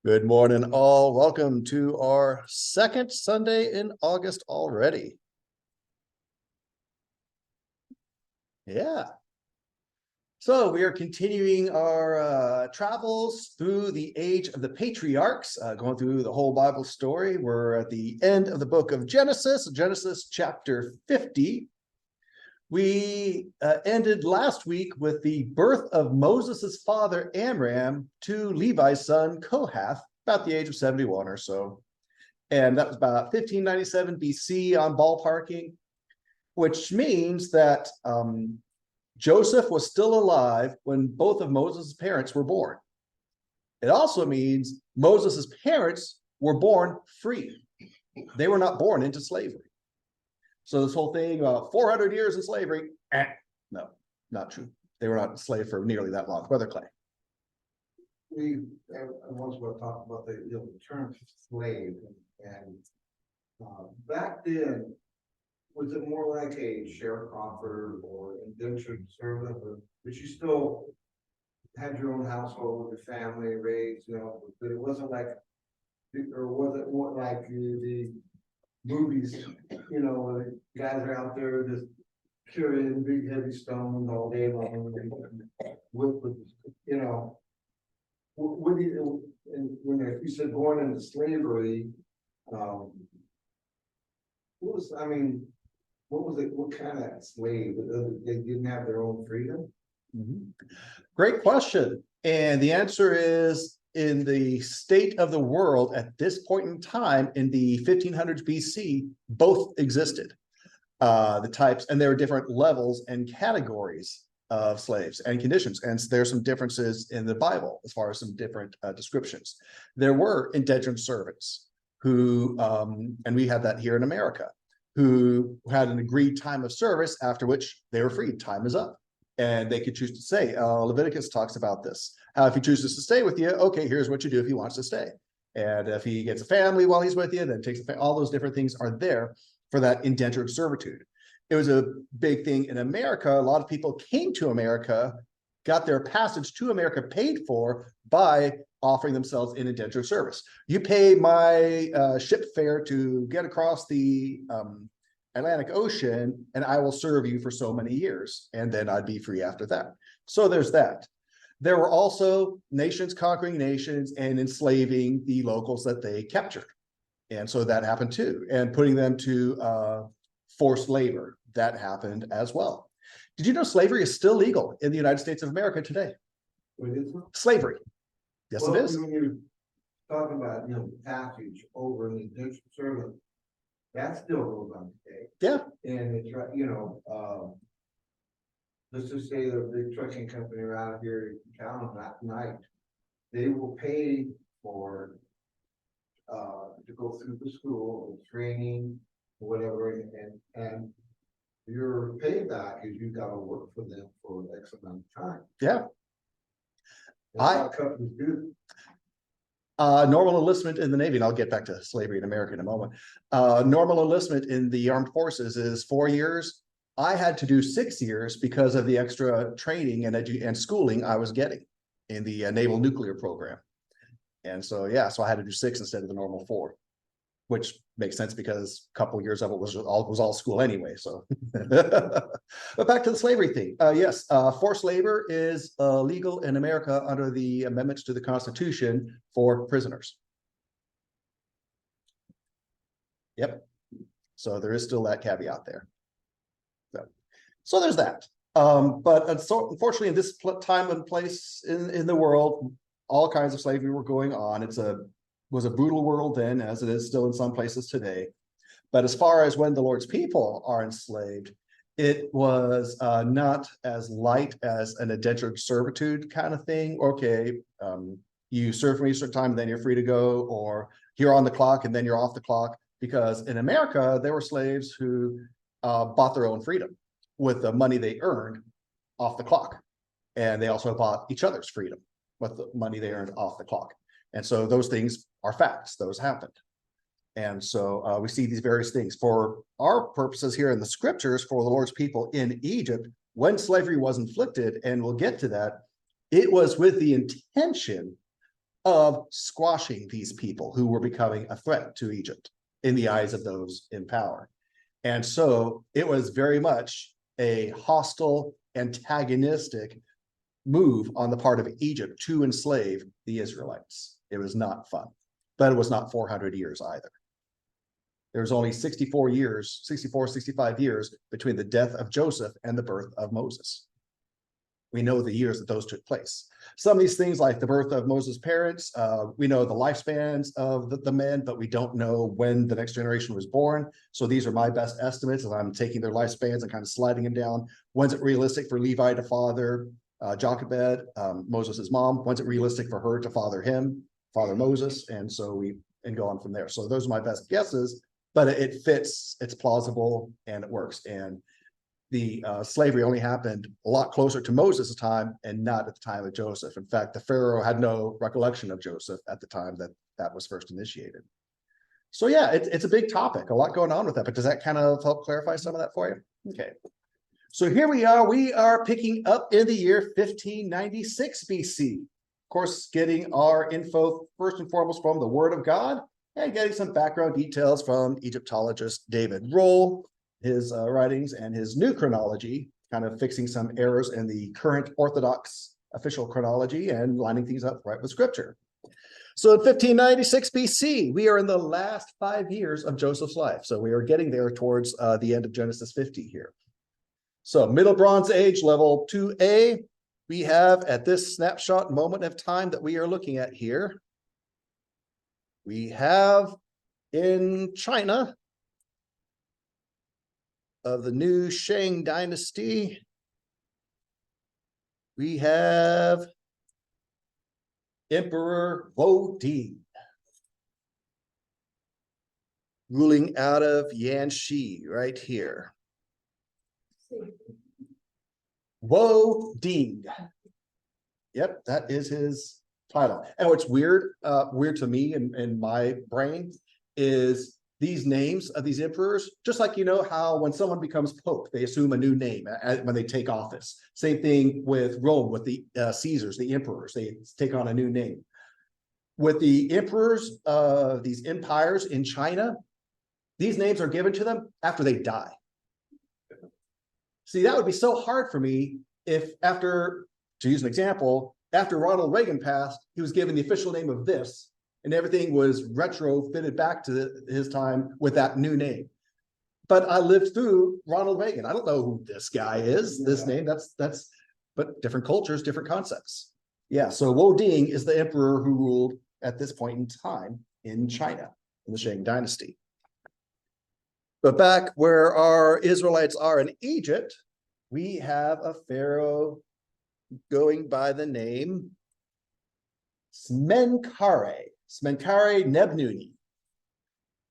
Good morning, all. Welcome to our second Sunday in August already. Yeah. So we are continuing our travels through the age of the patriarchs, going through the whole Bible story. We're at the end of the book of Genesis, Genesis chapter 50. We ended last week with the birth of Moses' father, Amram, to Levi's son, Kohath, about the age of 71 or so. And that was about 1597 BC on ballparking, which means that Joseph was still alive when both of Moses' parents were born. It also means Moses' parents were born free. They were not born into slavery. So this whole thing about 400 years in slavery, no, not true. They were not enslaved for nearly that long. Brother Clay. We once will talk about the term slave, and back then, was it more like a sharecropper or indentured servant, but you still had your own household, your family raised, but it wasn't like, or was it more like the movies, where the guys are out there just carrying big heavy stones all day long, with what do you, and when you said born into slavery, what was it, what kind of slave? They didn't have their own freedom? Great question. And the answer is, in the state of the world at this point in time, in the 1500s BC, both existed. The types, and there are different levels and categories of slaves and conditions. And there's some differences in the Bible as far as some different descriptions. There were indentured servants who, and we have that here in America, who had an agreed time of service, after which they were freed. Time is up. And they could choose to stay. Leviticus talks about this. If he chooses to stay with you, okay, here's what you do if he wants to stay. And if he gets a family while he's with you, then takes all those different things are there for that indentured servitude. It was a big thing in America. A lot of people came to America, got their passage to America paid for by offering themselves in indentured service. You pay my ship fare to get across the Atlantic Ocean, and I will serve you for so many years, and then I'd be free after that. So there's that. There were also nations conquering nations and enslaving the locals that they captured. And so that happened too. And putting them to forced labor, that happened as well. Did you know slavery is still legal in the United States of America today? What is it? Slavery. Yes, well, it is. When you're talking about, passage over an indentured servant, that still goes on today. Yeah. And it's right, let's just say the big trucking company around here in town that night, they will pay for to go through the school or training or whatever, and your payback is you gotta work for them for X amount of time. Yeah. Companies do. Normal enlistment in the Navy, and I'll get back to slavery in America in a moment. Normal enlistment in the armed forces is 4 years. I had to do 6 years because of the extra training and schooling I was getting in the naval nuclear program. And so, yeah, so I had to do 6 instead of the normal 4, which makes sense because a couple of years of it was all school anyway. So, but back to the slavery thing. Yes, forced labor is legal in America under the amendments to the Constitution for prisoners. Yep. So there is still that caveat there. So there's that. But unfortunately, in this time and place in the world, all kinds of slavery were going on. Was a brutal world then, as it is still in some places today. But as far as when the Lord's people are enslaved, it was not as light as an indentured servitude kind of thing. Okay, you serve for me a certain time, and then you're free to go, or you're on the clock and then you're off the clock. Because in America, there were slaves who bought their own freedom with the money they earned off the clock. And they also bought each other's freedom with the money they earned off the clock. And so those things are facts, those happened. And so we see these various things. For our purposes here in the scriptures, for the Lord's people in Egypt, when slavery was inflicted, and we'll get to that, it was with the intention of squashing these people who were becoming a threat to Egypt in the eyes of those in power. And so it was very much a hostile, antagonistic move on the part of Egypt to enslave the Israelites. It was not fun, but it was not 400 years either. There was only 64 years, 64, 65 years between the death of Joseph and the birth of Moses. We know the years that those took place. Some of these things, like the birth of Moses' parents, we know the lifespans of the men, but we don't know when the next generation was born. So these are my best estimates, and I'm taking their lifespans and kind of sliding them down. When's it realistic for Levi to father Jochebed, Moses' mom? When's it realistic for her to father Moses? And so we go on from there. So those are my best guesses, but it fits, it's plausible, and it works. And the slavery only happened a lot closer to Moses' time and not at the time of Joseph. In fact, the Pharaoh had no recollection of Joseph at the time that was first initiated. So yeah, it's a big topic, a lot going on with that, but does that kind of help clarify some of that for you? Okay. So here we are picking up in the year 1596 BC. Of course, getting our info first and foremost from the Word of God and getting some background details from Egyptologist David Roll, his writings, and his new chronology, kind of fixing some errors in the current Orthodox official chronology and lining things up right with Scripture. So in 1596 BC, we are in the last 5 years of Joseph's life. So we are getting there towards the end of Genesis 50 here. So Middle Bronze Age, level 2A, we have at this snapshot moment of time that we are looking at here, we have in China of the new Shang Dynasty, we have Emperor Wu Di ruling out of Yanxi right here. Wu Di. Yep, that is his title. And what's weird to me in my brain is these names of these emperors, just like, you know, how when someone becomes pope, they assume a new name when they take office. Same thing with Rome, with the Caesars, the emperors, they take on a new name. With the emperors of these empires in China, these names are given to them after they die. See, that would be so hard for me if after, to use an example, after Ronald Reagan passed, he was given the official name of this, and everything was retrofitted back to his time with that new name. But I lived through Ronald Reagan. I don't know who this guy is, this name, but different cultures, different concepts. Yeah, so Wu Di is the emperor who ruled at this point in time in China, in the Shang Dynasty. But back where our Israelites are in Egypt, we have a pharaoh going by the name Smenkhare Nebnuni.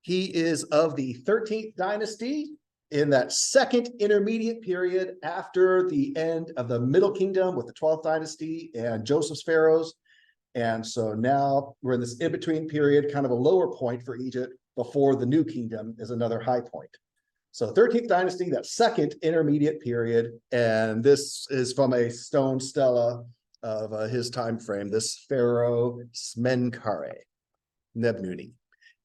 He is of the 13th dynasty in that second intermediate period after the end of the Middle Kingdom with the 12th dynasty and Joseph's pharaohs. And so now we're in this in-between period, kind of a lower point for Egypt before the New Kingdom is another high point. So 13th dynasty, that second intermediate period, and this is from a stone stela of his time frame, this Pharaoh Smenkhare Nebnuni.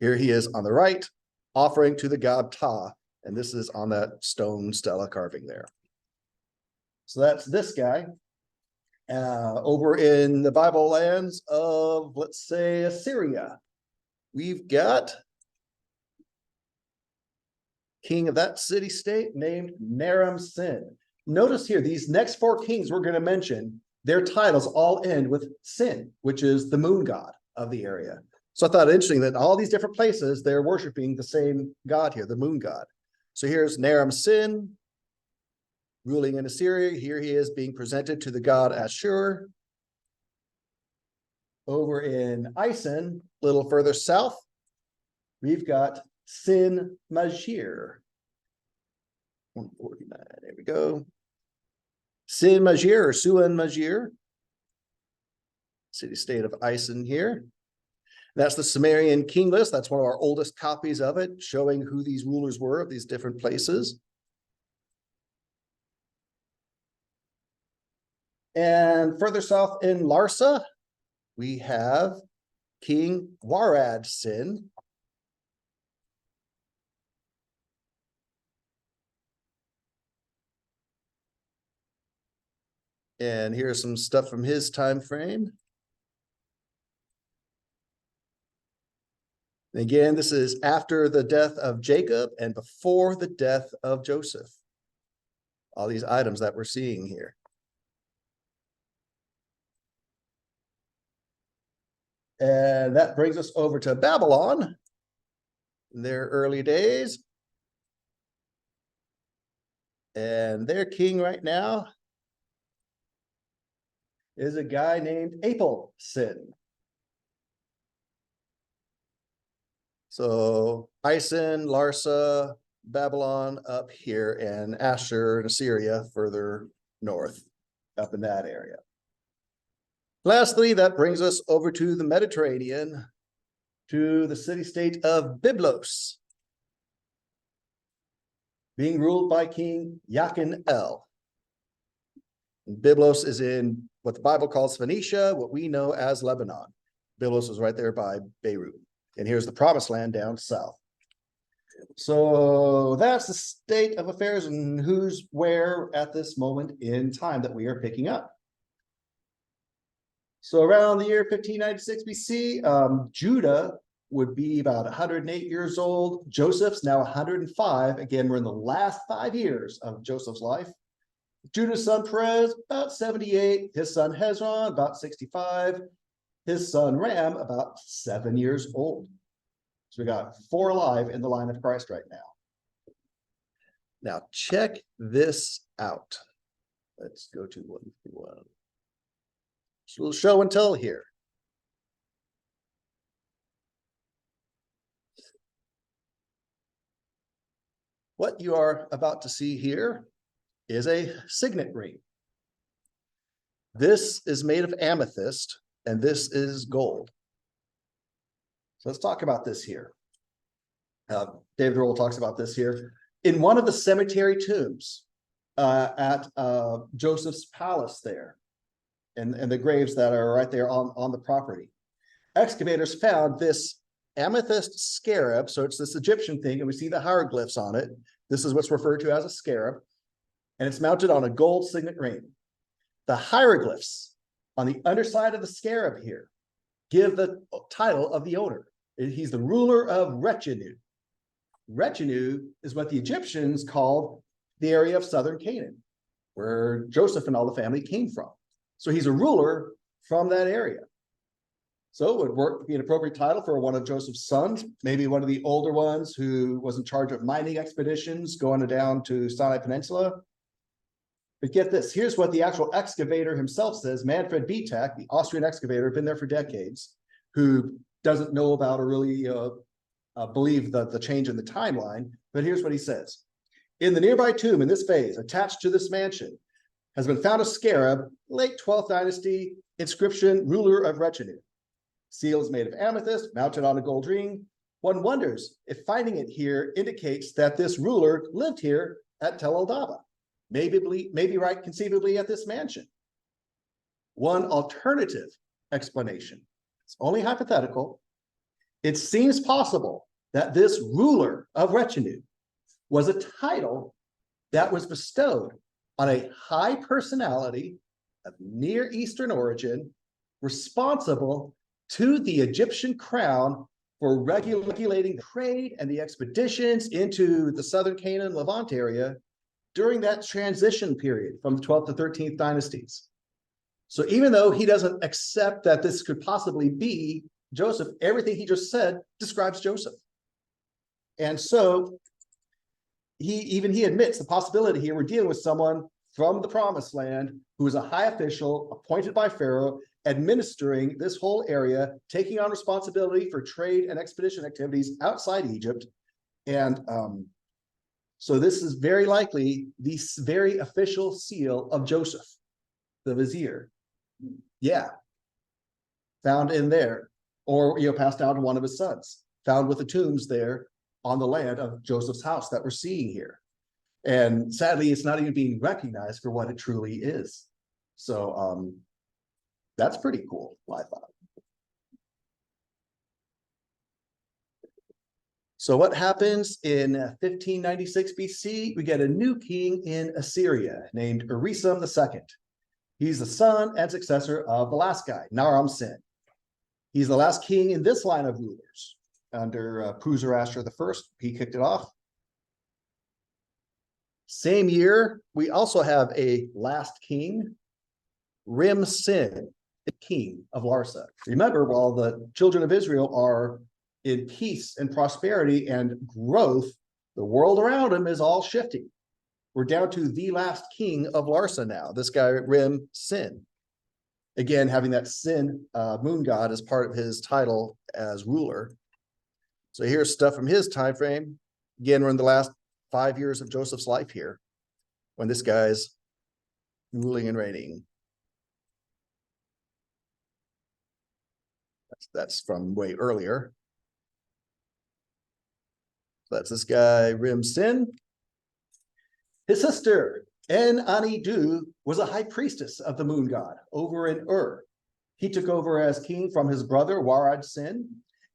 Here he is on the right, offering to the god Ptah, and this is on that stone stela carving there. So that's this guy. Over in the Bible lands of, let's say, Assyria, we've got king of that city-state named Naram-Sin. Notice here, these next 4 kings we're going to mention, their titles all end with Sin, which is the moon god of the area. So I thought it interesting that all these different places, they're worshiping the same god here, the moon god. So here's Naram-Sin ruling in Assyria. Here he is being presented to the god Ashur. Over in Isin, a little further south, we've got Semenkare. 149, there we go. Semenkare or Semenkare, city-state of Isin here. That's the Sumerian king list. That's one of our oldest copies of it, showing who these rulers were of these different places. And further south in Larsa, we have King Waradsin. And here's some stuff from his time frame. Again, this is after the death of Jacob and before the death of Joseph. All these items that we're seeing here. And that brings us over to Babylon in their early days. And their king right now is a guy named Apelsin. So Isin, Larsa, Babylon up here, and Ashur and Assyria further north, up in that area. Lastly, that brings us over to the Mediterranean, to the city-state of Byblos, being ruled by King Yakin-el. Byblos is in what the Bible calls Phoenicia, what we know as Lebanon. Byblos is right there by Beirut. And here's the promised land down south. So that's the state of affairs and who's where at this moment in time that we are picking up. So around the year 1596 BC, Judah would be about 108 years old. Joseph's now 105. Again, we're in the last 5 years of Joseph's life. Judah's son Perez, about 78. His son Hezron, about 65. His son Ram, about 7 years old. So we got 4 alive in the line of Christ right now. Now check this out. Let's go to one. So we'll show and tell here. What you are about to see here is a signet ring. This is made of amethyst, and this is gold. So let's talk about this here. David Roll talks about this here. In one of the cemetery tombs at Joseph's palace there, and the graves that are right there on the property, excavators found this amethyst scarab. So it's this Egyptian thing, and we see the hieroglyphs on it. This is what's referred to as a scarab, and it's mounted on a gold signet ring. The hieroglyphs on the underside of the scarab here give the title of the owner. He's the ruler of Retinue. Retinue is what the Egyptians called the area of southern Canaan, where Joseph and all the family came from. So he's a ruler from that area. So it would be an appropriate title for one of Joseph's sons, maybe one of the older ones who was in charge of mining expeditions going down to Sinai Peninsula. But get this, here's what the actual excavator himself says. Manfred Bietak, the Austrian excavator, been there for decades, who doesn't know about or really believe the change in the timeline. But here's what he says. In the nearby tomb in this phase, attached to this mansion, has been found a scarab, late 12th dynasty, inscription, ruler of Retinue. Seal is made of amethyst, mounted on a gold ring. One wonders if finding it here indicates that this ruler lived here at Tel el-Daba, maybe right conceivably at this mansion. One alternative explanation, it's only hypothetical. It seems possible that this ruler of Retinue was a title that was bestowed on a high personality of Near Eastern origin, responsible to the Egyptian crown for regulating the trade and the expeditions into the southern Canaan Levant area during that transition period from the 12th to 13th dynasties. So even though he doesn't accept that this could possibly be Joseph, everything he just said describes Joseph. And so he admits the possibility here we're dealing with someone from the promised land who is a high official appointed by Pharaoh, administering this whole area, taking on responsibility for trade and expedition activities outside Egypt. And so this is very likely the very official seal of Joseph, the vizier. Yeah, found in there, or passed down to one of his sons, found with the tombs there on the land of Joseph's house that we're seeing here. And sadly, it's not even being recognized for what it truly is. So that's pretty cool, I thought. So what happens in 1596 BC? We get a new king in Assyria named Erisum II. He's the son and successor of the last guy, Naram-Sin. He's the last king in this line of rulers. Under Zoroaster I, he kicked it off. Same year, we also have a last king, Rim-Sin, the king of Larsa. Remember, while the children of Israel are in peace and prosperity and growth, the world around him is all shifting. We're down to the last king of Larsa now, this guy, Rim-Sin. Again, having that Sin moon god as part of his title as ruler. So here's stuff from his time frame. Again, we're in the last 5 years of Joseph's life here, when this guy's ruling and reigning. That's from way earlier. That's this guy, Rim-Sin. His sister, En-Anidu, was a high priestess of the moon god over in Ur. He took over as king from his brother, Warad-Sin.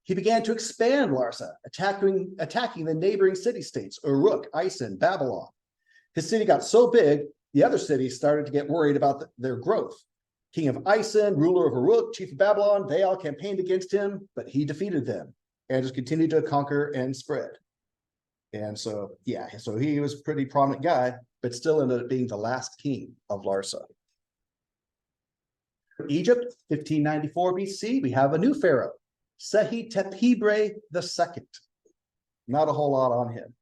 He began to expand Larsa, attacking the neighboring city-states, Uruk, Isin, Babylon. His city got so big, the other cities started to get worried about their growth. King of Isin, ruler of Uruk, chief of Babylon, they all campaigned against him, but he defeated them and just continued to conquer and spread. And so, yeah, so he was a pretty prominent guy, but still ended up being the last king of Larsa. Egypt, 1594 BC, we have a new pharaoh, Sehetepibre II. Not a whole lot on him.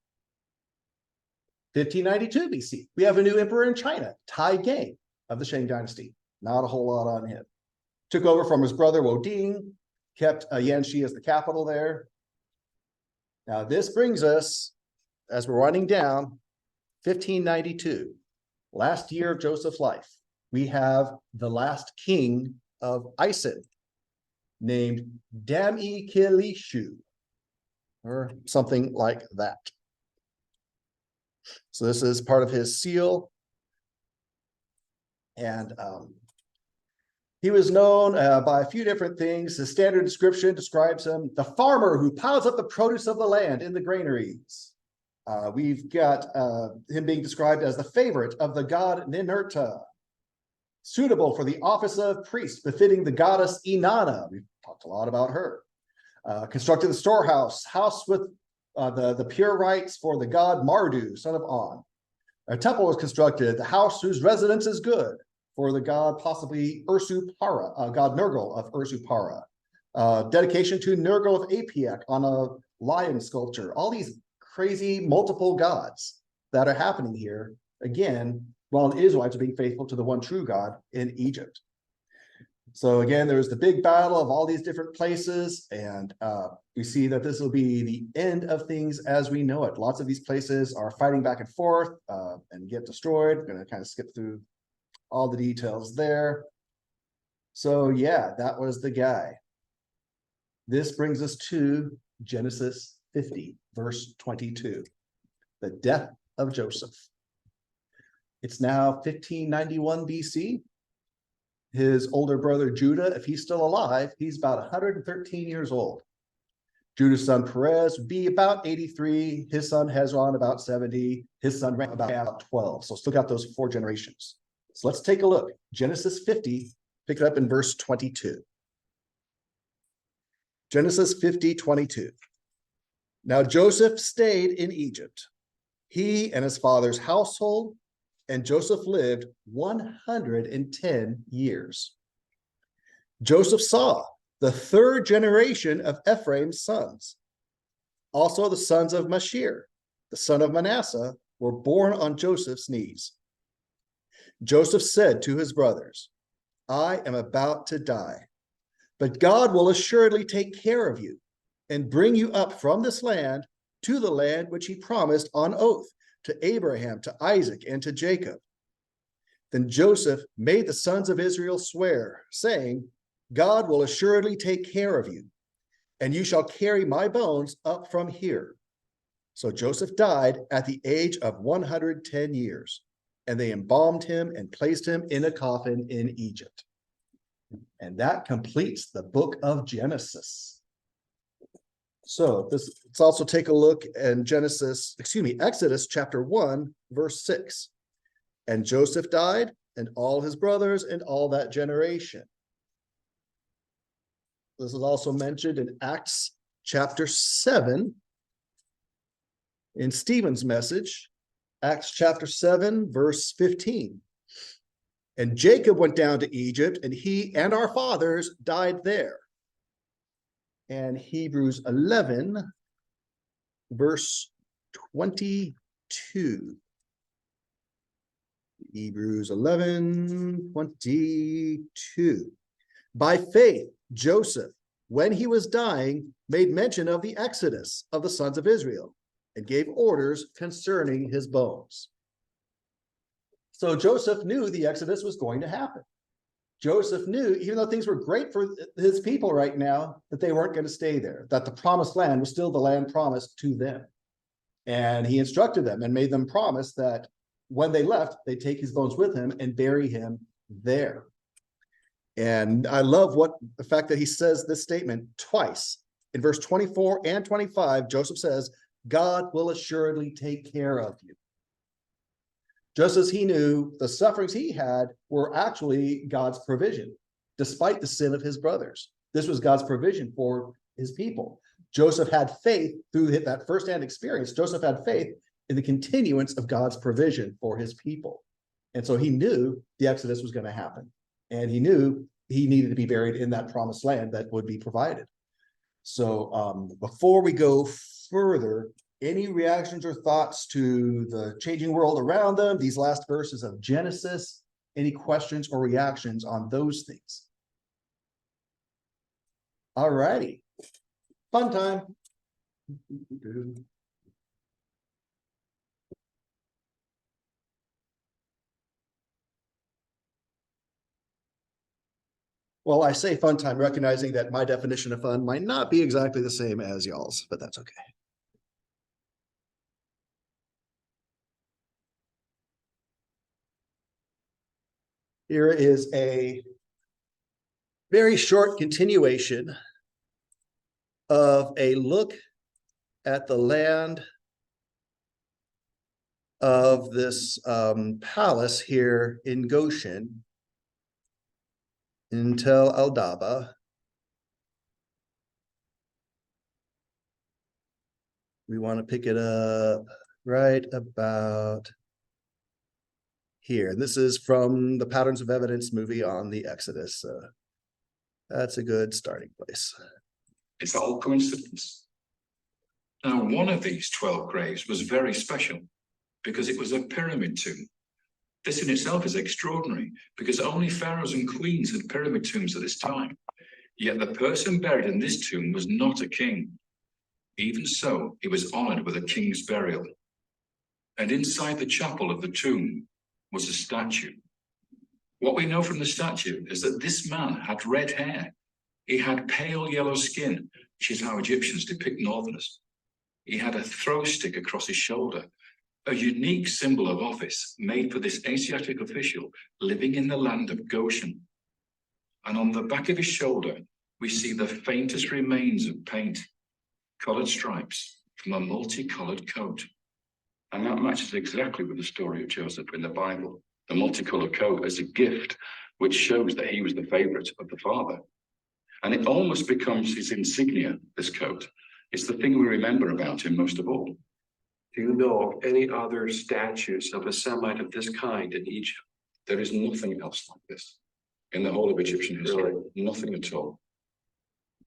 1592 BC, we have a new emperor in China, Geng of the Shang Dynasty. Not a whole lot on him. Took over from his brother Woding, kept Yanshi as the capital there. Now this brings us, as we're running down, 1592, last year of Joseph's life. We have the last king of Isin, named Damikilishu, or something like that. So this is part of his seal. And he was known by a few different things. His standard description describes him, the farmer who piles up the produce of the land in the granaries. We've got him being described as the favorite of the god Ninurta, suitable for the office of priest, befitting the goddess Inanna. We've talked a lot about her. Constructed the storehouse, house with the pure rites for the god Mardu, son of On. A temple was constructed, the house whose residence is good, for the god possibly Ursupara, god Nergal of Ursupara. Dedication to Nergal of Apiak on a lion sculpture. All these crazy multiple gods that are happening here, again, while the Israelites are being faithful to the one true God in Egypt. So again, there's the big battle of all these different places, and we see that this will be the end of things as we know it. Lots of these places are fighting back and forth and get destroyed. We're going to kind of skip through all the details there. So yeah, that was the guy. This brings us to Genesis 50, verse 22, the death of Joseph. It's now 1591 BC. His older brother Judah, if he's still alive, he's about 113 years old. Judah's son Perez would be about 83, his son Hezron about 70, his son Ram about 12. So still got those 4 generations. So let's take a look. Genesis 50, pick it up in verse 22. Genesis 50, 22. Now Joseph stayed in Egypt, he and his father's household, and Joseph lived 110 years. Joseph saw the 3rd generation of Ephraim's sons. Also the sons of Mashir, the son of Manasseh, were born on Joseph's knees. Joseph said to his brothers, I am about to die, but God will assuredly take care of you and bring you up from this land to the land which he promised on oath to Abraham, to Isaac, and to Jacob. Then Joseph made the sons of Israel swear, saying, God will assuredly take care of you, and you shall carry my bones up from here. So Joseph died at the age of 110 years, and they embalmed him and placed him in a coffin in Egypt. And that completes the book of Genesis. So let's also take a look in Exodus chapter 1, verse 6. And Joseph died, and all his brothers, and all that generation. This is also mentioned in Acts chapter 7, in Stephen's message, Acts chapter 7, verse 15. And Jacob went down to Egypt, and he and our fathers died there. And Hebrews 11, verse 22. Hebrews 11, 22. By faith, Joseph, when he was dying, made mention of the exodus of the sons of Israel and gave orders concerning his bones. So Joseph knew the exodus was going to happen. Joseph knew, even though things were great for his people right now, that they weren't going to stay there, that the promised land was still the land promised to them. And he instructed them and made them promise that when they left, they'd take his bones with him and bury him there. And I love the fact that he says this statement twice. In verse 24 and 25, Joseph says, God will assuredly take care of you. Just as he knew the sufferings he had were actually God's provision, despite the sin of his brothers. This was God's provision for his people. Joseph had faith through that firsthand experience. Joseph had faith in the continuance of God's provision for his people. And so he knew the Exodus was going to happen. And he knew he needed to be buried in that promised land that would be provided. So before we go further, any reactions or thoughts to the changing world around them, these last verses of Genesis? Any questions or reactions on those things? All righty. Fun time. Well, I say fun time, recognizing that my definition of fun might not be exactly the same as y'all's, but that's okay. Here is a very short continuation of a look at the land of this palace here in Goshen, in Tel Aldaba. We want to pick it up right about here. And this is from the Patterns of Evidence movie on the Exodus. That's a good starting place. It's all coincidence. Now, one of these 12 graves was very special because it was a pyramid tomb. This in itself is extraordinary because only pharaohs and queens had pyramid tombs at this time. Yet the person buried in this tomb was not a king. Even so, he was honored with a king's burial. And inside the chapel of the tomb was a statue. What we know from the statue is that this man had red hair. He had pale yellow skin, which is how Egyptians depict northerners. He had a throw stick across his shoulder, a unique symbol of office made for this Asiatic official living in the land of Goshen. And on the back of his shoulder, we see the faintest remains of paint, colored stripes from a multicolored coat. And that matches exactly with the story of Joseph in the Bible. The multicolored coat as a gift, which shows that he was the favorite of the father. And it almost becomes his insignia, this coat. It's the thing we remember about him most of all. Do you know of any other statues of a Semite of this kind in Egypt? There is nothing else like this in the whole of Egyptian history. Really? Nothing at all.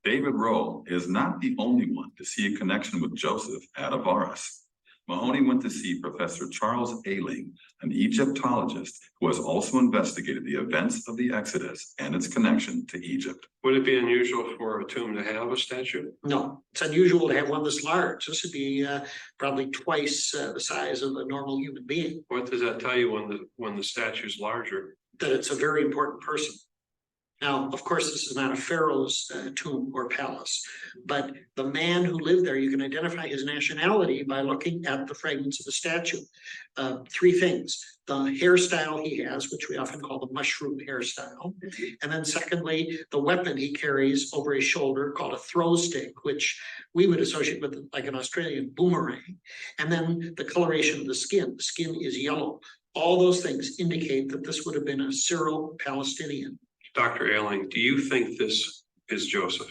David Rowe is not the only one to see a connection with Joseph at Avaris. Mahoney went to see Professor Charles Ayling, an Egyptologist who has also investigated the events of the Exodus and its connection to Egypt. Would it be unusual for a tomb to have a statue? No, it's unusual to have one this large. This would be probably twice the size of a normal human being. What does that tell you when the statue's larger? That it's a very important person. Now, of course, this is not a pharaoh's tomb or palace, but the man who lived there, you can identify his nationality by looking at the fragments of the statue. Three things: the hairstyle he has, which we often call the mushroom hairstyle, and then secondly, the weapon he carries over his shoulder called a throw stick, which we would associate with like an Australian boomerang, and then the coloration of the skin. The skin is yellow. All those things indicate that this would have been a Syro-Palestinian. Dr. Ailing, do you think this is Joseph?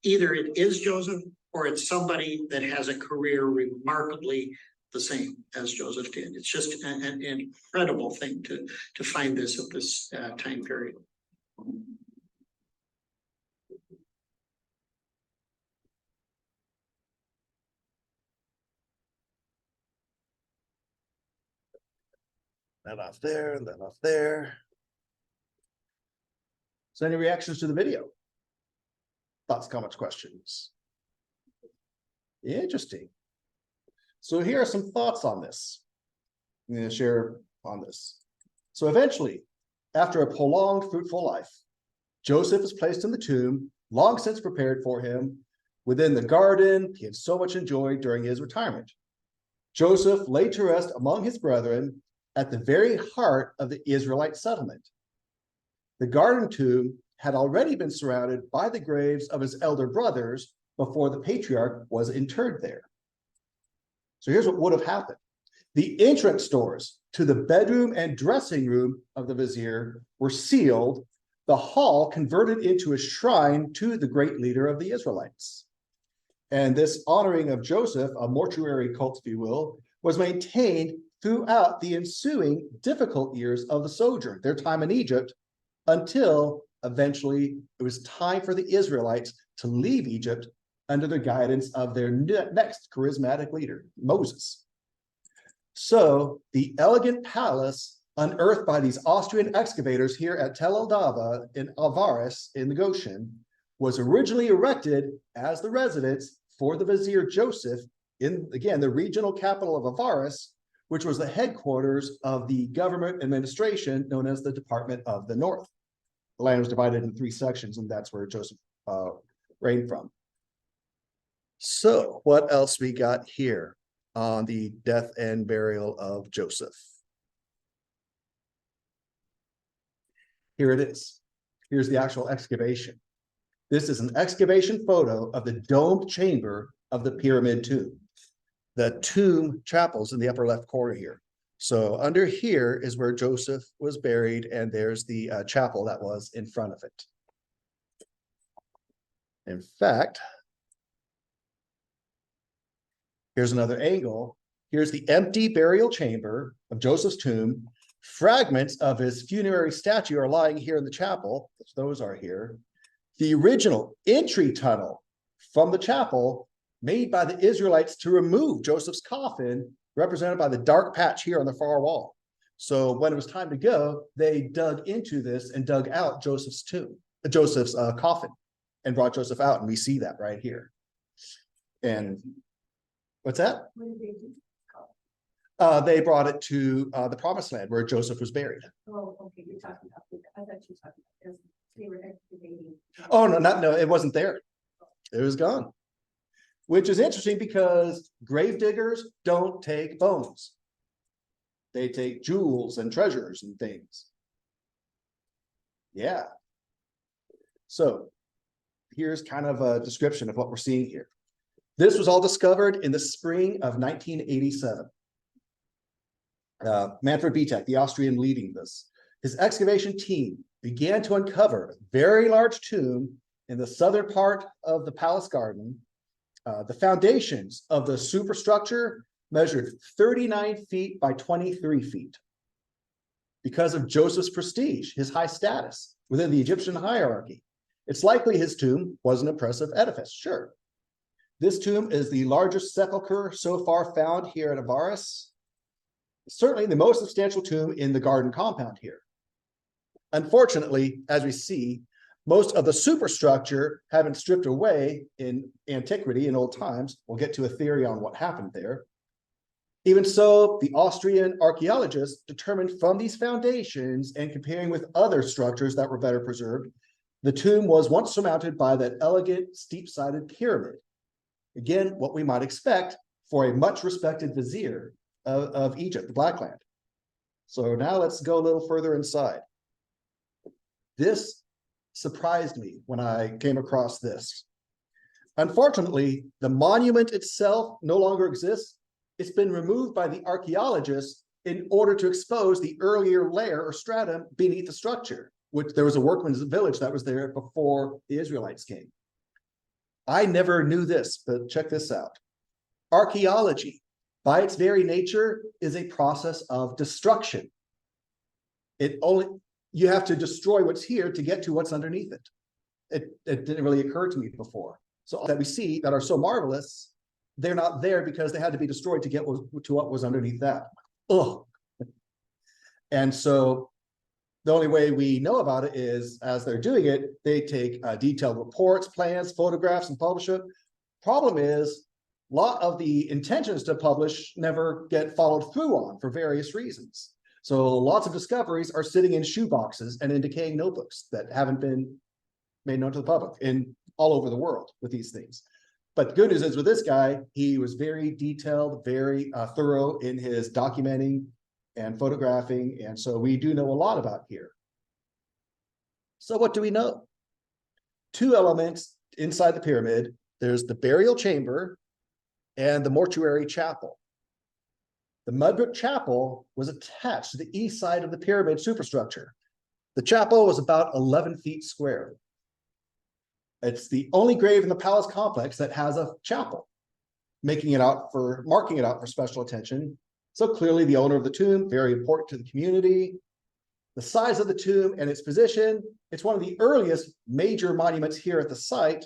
Either it is Joseph or it's somebody that has a career remarkably the same as Joseph did. It's just an incredible thing to find this at this time period. That off there, that off there. So any reactions to the video? Thoughts, comments, questions? Interesting. So here are some thoughts on this. I'm going to share on this. So eventually, after a prolonged, fruitful life, Joseph is placed in the tomb, long since prepared for him, within the garden he had so much enjoyed during his retirement. Joseph laid to rest among his brethren at the very heart of the Israelite settlement. The garden tomb had already been surrounded by the graves of his elder brothers before the patriarch was interred there. So here's what would have happened. The entrance doors to the bedroom and dressing room of the vizier were sealed, the hall converted into a shrine to the great leader of the Israelites. And this honoring of Joseph, a mortuary cult, if you will, was maintained throughout the ensuing difficult years of the sojourn, their time in Egypt, until eventually it was time for the Israelites to leave Egypt under the guidance of their next charismatic leader, Moses. So the elegant palace unearthed by these Austrian excavators here at Tel El Dava in Avaris in the Goshen was originally erected as the residence for the vizier Joseph in, again, the regional capital of Avaris, which was the headquarters of the government administration known as the Department of the North. The land was divided into 3 sections, and that's where Joseph reigned from. So what else we got here on the death and burial of Joseph? Here it is. Here's the actual excavation. This is an excavation photo of the domed chamber of the pyramid tomb. The tomb chapels in the upper left corner here. So under here is where Joseph was buried, and there's the chapel that was in front of it. In fact, here's another angle. Here's the empty burial chamber of Joseph's tomb. Fragments of his funerary statue are lying here in the chapel. Those are here. The original entry tunnel from the chapel made by the Israelites to remove Joseph's coffin, represented by the dark patch here on the far wall. So when it was time to go, they dug into this and dug out Joseph's coffin, and brought Joseph out, and we see that right here. And what's that? They brought it to the Promised Land where Joseph was buried. Oh, okay. You're talking about. I thought you were talking about. They were excavating. Oh no, it wasn't there. It was gone. Which is interesting because grave diggers don't take bones. They take jewels and treasures and things. Yeah. So here's kind of a description of what we're seeing here. This was all discovered in the spring of 1987. Manfred Vitek, the Austrian leading this, his excavation team began to uncover a very large tomb in the southern part of the palace garden. The foundations of the superstructure measured 39 feet by 23 feet. Because of Joseph's prestige, his high status within the Egyptian hierarchy, it's likely his tomb was an impressive edifice, sure. This tomb is the largest sepulcher so far found here at Avaris. Certainly the most substantial tomb in the garden compound here. Unfortunately, as we see, most of the superstructure had been stripped away in antiquity, in old times. We'll get to a theory on what happened there. Even so, the Austrian archaeologists determined from these foundations and comparing with other structures that were better preserved, The tomb was once surmounted by that elegant, steep-sided pyramid. Again, what we might expect for a much respected vizier of Egypt, the Blackland. So now let's go a little further inside. This surprised me when I came across this. Unfortunately, the monument itself no longer exists. It's been removed by the archaeologists in order to expose the earlier layer or stratum beneath the structure, which there was a workman's village that was there before the Israelites came. I never knew this, but check this out. Archaeology, by its very nature, is a process of destruction. You have to destroy what's here to get to what's underneath it. It didn't really occur to me before. So that we see that are so marvelous, they're not there because they had to be destroyed to get to what was underneath that. Ugh. And so the only way we know about it is as they're doing it, they take detailed reports, plans, photographs, and publish it. Problem is, a lot of the intentions to publish never get followed through on for various reasons. So lots of discoveries are sitting in shoe boxes and in decaying notebooks that haven't been made known to the public in all over the world with these things. But the good news is with this guy, he was very detailed, very thorough in his documenting and photographing. And so we do know a lot about here. So what do we know? Two elements inside the pyramid. There's the burial chamber and the mortuary chapel. The mud brick chapel was attached to the east side of the pyramid superstructure. The chapel was about 11 feet square. It's the only grave in the palace complex that has a chapel, marking it out for special attention. So clearly the owner of the tomb, very important to the community. The size of the tomb and its position, it's one of the earliest major monuments here at the site.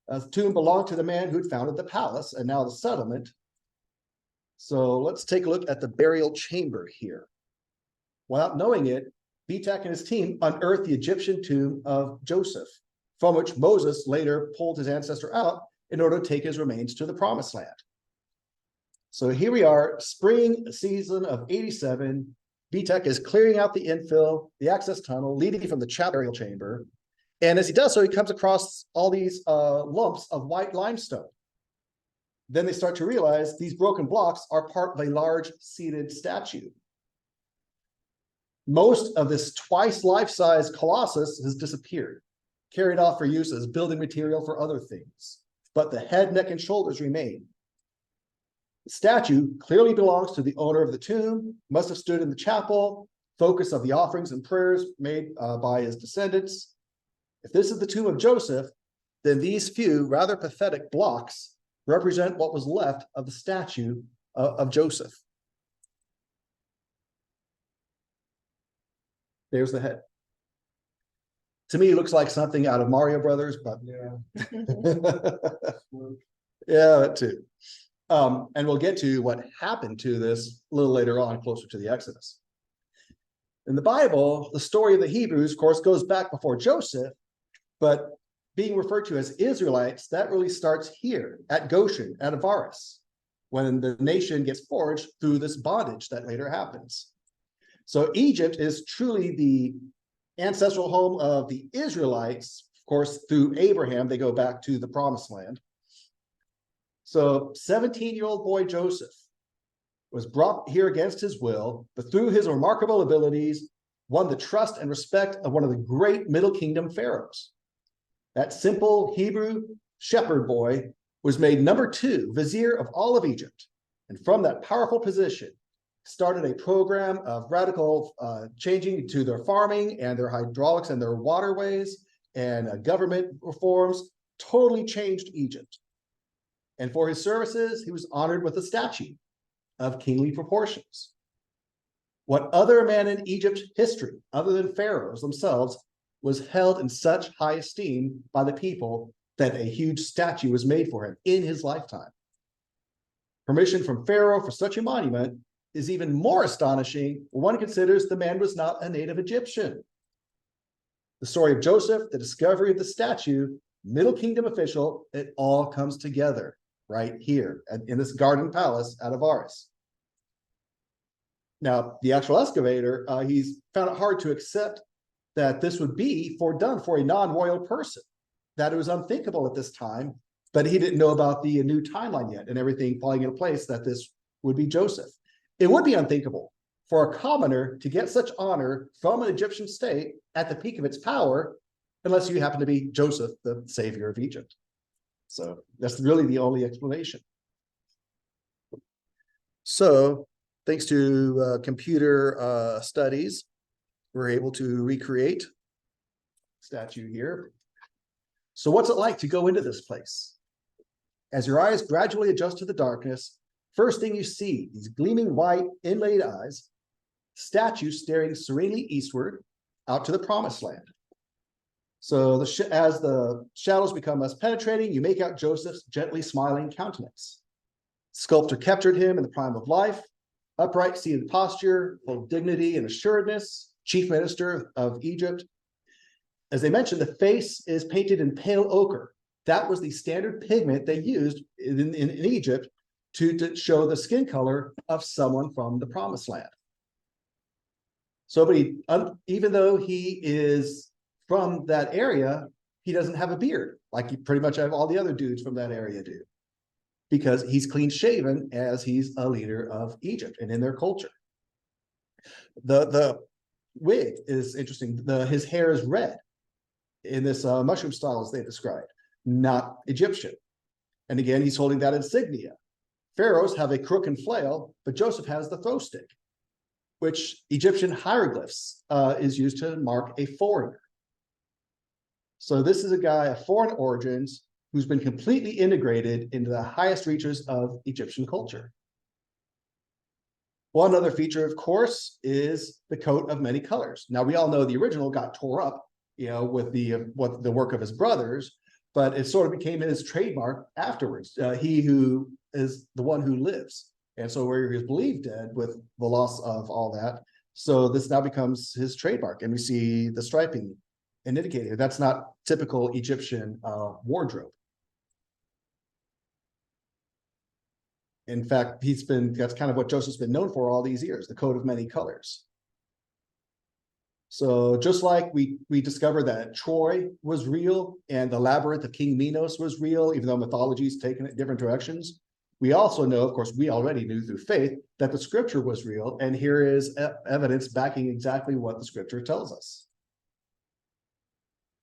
The tomb belonged to the man who'd founded the palace and now the settlement. So let's take a look at the burial chamber here. Without knowing it, Bitak and his team unearthed the Egyptian tomb of Joseph, from which Moses later pulled his ancestor out in order to take his remains to the promised land. So here we are, spring season of 87. Bitak is clearing out the infill, the access tunnel leading from the burial chamber. And as he does so, he comes across all these lumps of white limestone. Then they start to realize these broken blocks are part of a large seated statue. Most of this twice life-size colossus has disappeared, carried off for use as building material for other things, but the head, neck, and shoulders remain. The statue clearly belongs to the owner of the tomb, must have stood in the chapel, focus of the offerings and prayers made by his descendants. If this is the tomb of Joseph, then these few rather pathetic blocks represent what was left of the statue of Joseph. There's the head. To me, it looks like something out of Mario Brothers, but Yeah. yeah, that too. And we'll get to what happened to this a little later on, closer to the Exodus. In the Bible, the story of the Hebrews, of course, goes back before Joseph, but being referred to as Israelites, that really starts here at Goshen, at Avaris, when the nation gets forged through this bondage that later happens. So Egypt is truly the ancestral home of the Israelites. Of course, through Abraham, they go back to the promised land. So 17-year-old boy Joseph was brought here against his will, but through his remarkable abilities, won the trust and respect of one of the great Middle Kingdom pharaohs. That simple Hebrew shepherd boy was made number 2 vizier of all of Egypt. And from that powerful position, started a program of radical changing to their farming and their hydraulics and their waterways and government reforms, totally changed Egypt. And for his services, he was honored with a statue of kingly proportions. What other man in Egypt's history, other than pharaohs themselves, was held in such high esteem by the people that a huge statue was made for him in his lifetime. Permission from Pharaoh for such a monument is even more astonishing when one considers the man was not a native Egyptian. The story of Joseph, the discovery of the statue, Middle Kingdom official, it all comes together right here in this garden palace at Avaris. Now, the actual excavator, he's found it hard to accept that this would be done for a non-royal person, that it was unthinkable at this time, but he didn't know about the new timeline yet and everything falling into place that this would be Joseph. It would be unthinkable for a commoner to get such honor from an Egyptian state at the peak of its power, unless you happen to be Joseph, the savior of Egypt. So that's really the only explanation. So thanks to computer studies, we're able to recreate statue here. So what's it like to go into this place? As your eyes gradually adjust to the darkness, first thing you see, these gleaming white inlaid eyes, statue staring serenely eastward out to the promised land. So as the shadows become less penetrating, you make out Joseph's gently smiling countenance. Sculptor captured him in the prime of life, upright seated posture, full of dignity and assuredness, chief minister of Egypt. As they mentioned, the face is painted in pale ochre. That was the standard pigment they used in Egypt to show the skin color of someone from the promised land. So, but even though he is from that area, he doesn't have a beard like pretty much all the other dudes from that area do, because he's clean shaven as he's a leader of Egypt and in their culture. The wig is interesting. His hair is red in this mushroom style as they described, not Egyptian. And again, he's holding that insignia. Pharaohs have a crook and flail, but Joseph has the throw stick, which Egyptian hieroglyphs is used to mark a foreigner. So this is a guy of foreign origins who's been completely integrated into the highest reaches of Egyptian culture. One other feature, of course, is the coat of many colors. Now, we all know the original got tore up, with the work of his brothers, but it sort of became his trademark afterwards. He who is the one who lives. And so where he was believed dead with the loss of all that, so this now becomes his trademark. And we see the striping and indicator. That's not typical Egyptian wardrobe. In fact, that's kind of what Joseph's been known for all these years, the coat of many colors. So just like we discovered that Troy was real and the labyrinth of King Minos was real, even though mythology's taken it different directions, we also know, of course, we already knew through faith that the scripture was real, and here is evidence backing exactly what the scripture tells us.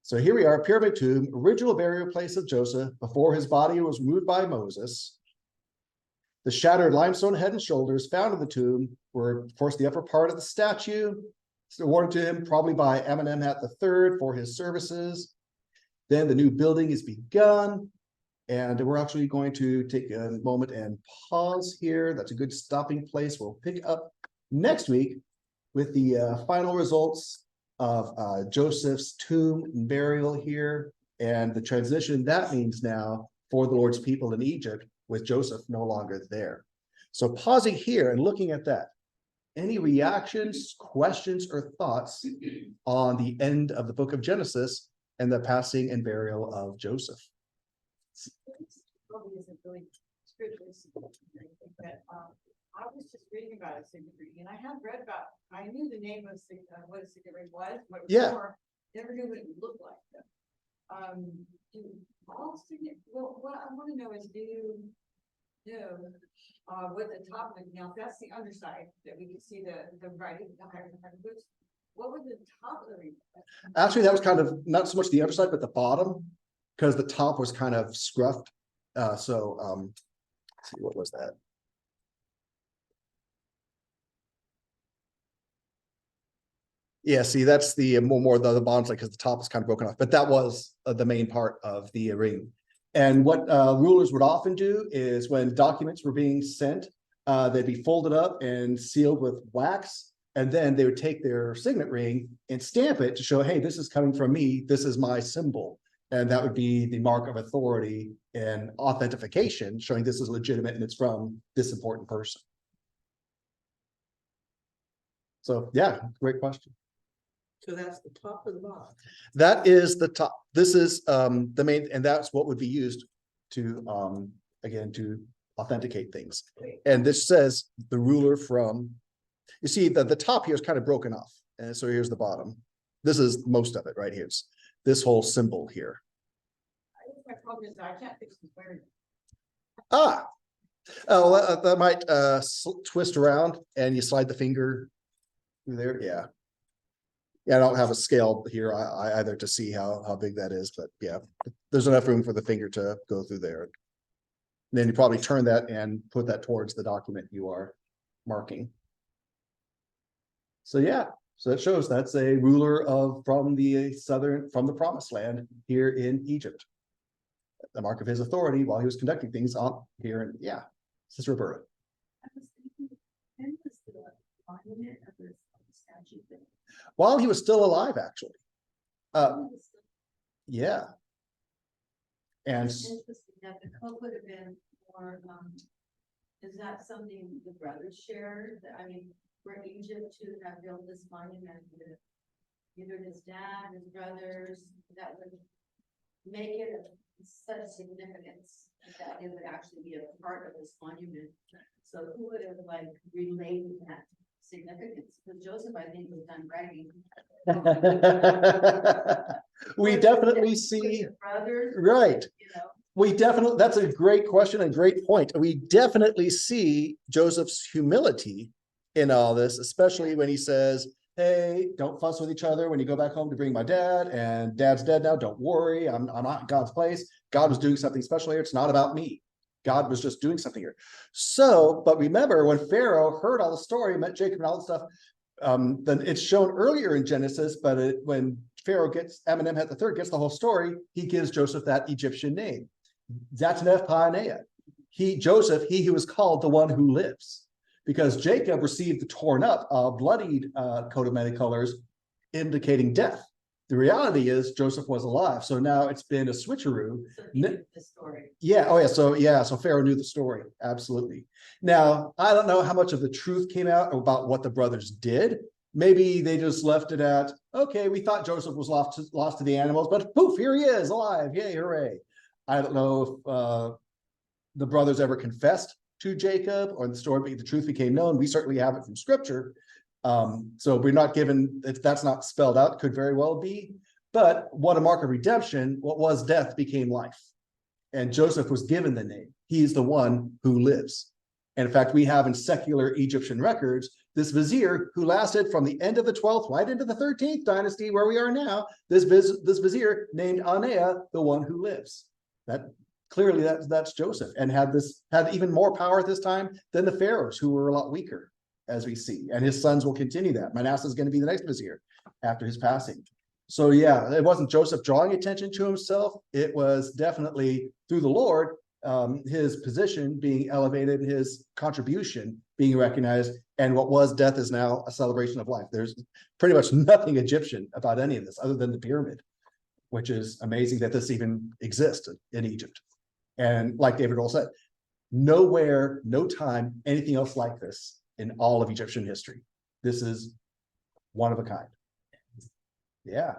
So here we are, pyramid tomb, original burial place of Joseph before his body was removed by Moses. The shattered limestone head and shoulders found in the tomb were, of course, the upper part of the statue, awarded to him probably by Amenemhat III for his services. Then the new building is begun, and we're actually going to take a moment and pause here. That's a good stopping place. We'll pick up next week with the final results of Joseph's tomb and burial here, and the transition that means now for the Lord's people in Egypt, with Joseph no longer there. So pausing here and looking at that, any reactions, questions, or thoughts on the end of the book of Genesis and the passing and burial of Joseph? Probably isn't really spiritually significant, but I was just reading about a signet ring, and I have read about. I knew the name of what a signet ring was, what it was for. Never knew what it looked like though. Do all signet? Well, what I want to know is, do you know what the top of it? Now, if that's the underside that we can see the writing, the hieroglyphs. What was the top of the ring? Actually, that was kind of not so much the underside, but the bottom, because the top was kind of scruffed. Let's see, what was that? Yeah, see, that's the more the bottom side, because the top is kind of broken off, but that was the main part of the ring. And what rulers would often do is when documents were being sent, they'd be folded up and sealed with wax, and then they would take their signet ring and stamp it to show, hey, this is coming from me, this is my symbol. And that would be the mark of authority and authentication, showing this is legitimate and it's from this important person. So yeah, great question. So that's the top of the box. That is the top. This is the main, and that's what would be used to again to authenticate things. And this says the ruler from, you see that the top here is kind of broken off. And so here's the bottom. This is most of it right here. It's this whole symbol here. I think my problem is I can't fix this wearing. Ah, oh, that might twist around and you slide the finger through there. Yeah. Yeah, I don't have a scale here either to see how big that is, but yeah, there's enough room for the finger to go through there. Then you probably turn that and put that towards the document you are marking. So yeah, so that shows that's a ruler from the promised land here in Egypt. The mark of his authority while he was conducting things on here, and yeah, this is Roberta. I was thinking, when was the monument of the statue built? While he was still alive, actually. Yeah. And Interesting that the code would have been more, is that something the brothers shared? I mean, for Egypt to have built this monument with either his dad, his brothers, that would make it such significance that it would actually be a part of this monument. So who would have like relayed that significance? Because Joseph, I think, was done bragging. we definitely see, brothers, right. you know. We definitely, that's a great question and great point. We definitely see Joseph's humility in all this, especially when he says, hey, don't fuss with each other when you go back home to bring my dad, and dad's dead now. Don't worry. I'm not in God's place. God was doing something special here. It's not about me. God was just doing something here. So, but remember when Pharaoh heard all the story, met Jacob and all that stuff, then it's shown earlier in Genesis, but when Pharaoh Amenemhet III gets the whole story, he gives Joseph that Egyptian name. Zataneth-Paneah. Joseph, he who is called the one who lives. Because Jacob received the torn up, bloodied coat of many colors, indicating death. The reality is Joseph was alive. So now it's been a switcheroo. So he knew the story. Yeah. Oh yeah. So Pharaoh knew the story. Absolutely. Now, I don't know how much of the truth came out about what the brothers did. Maybe they just left it at, okay, we thought Joseph was lost to the animals, but poof, here he is alive. Yay, hooray. I don't know if the brothers ever confessed to Jacob or the truth became known. We certainly have it from scripture. So we're not given, that's not spelled out, could very well be. But what a mark of redemption, what was death became life. And Joseph was given the name. He's the one who lives. And in fact, we have in secular Egyptian records, this vizier who lasted from the end of the 12th right into the 13th dynasty where we are now, this vizier named Aneah, the one who lives. That clearly that's Joseph, and had even more power at this time than the pharaohs, who were a lot weaker, as we see. And his sons will continue that. Manasseh is going to be the next vizier after his passing. So yeah, it wasn't Joseph drawing attention to himself. It was definitely through the Lord, his position being elevated, his contribution being recognized, and what was death is now a celebration of life. There's pretty much nothing Egyptian about any of this other than the pyramid, which is amazing that this even exists in Egypt. And like David Roll said, nowhere, no time, anything else like this in all of Egyptian history. This is one of a kind. Yeah.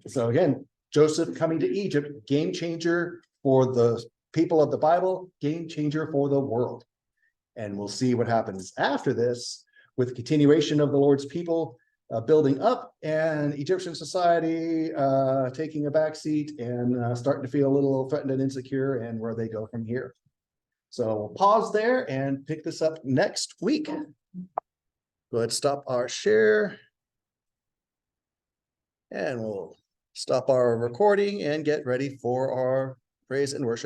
So again, Joseph coming to Egypt, game changer for the people of the Bible, game changer for the world. And we'll see what happens after this with continuation of the Lord's people building up and Egyptian society taking a back seat and starting to feel a little threatened and insecure, and where they go from here. So we'll pause there and pick this up next week. Go ahead, stop our share. And we'll stop our recording and get ready for our praise and worship.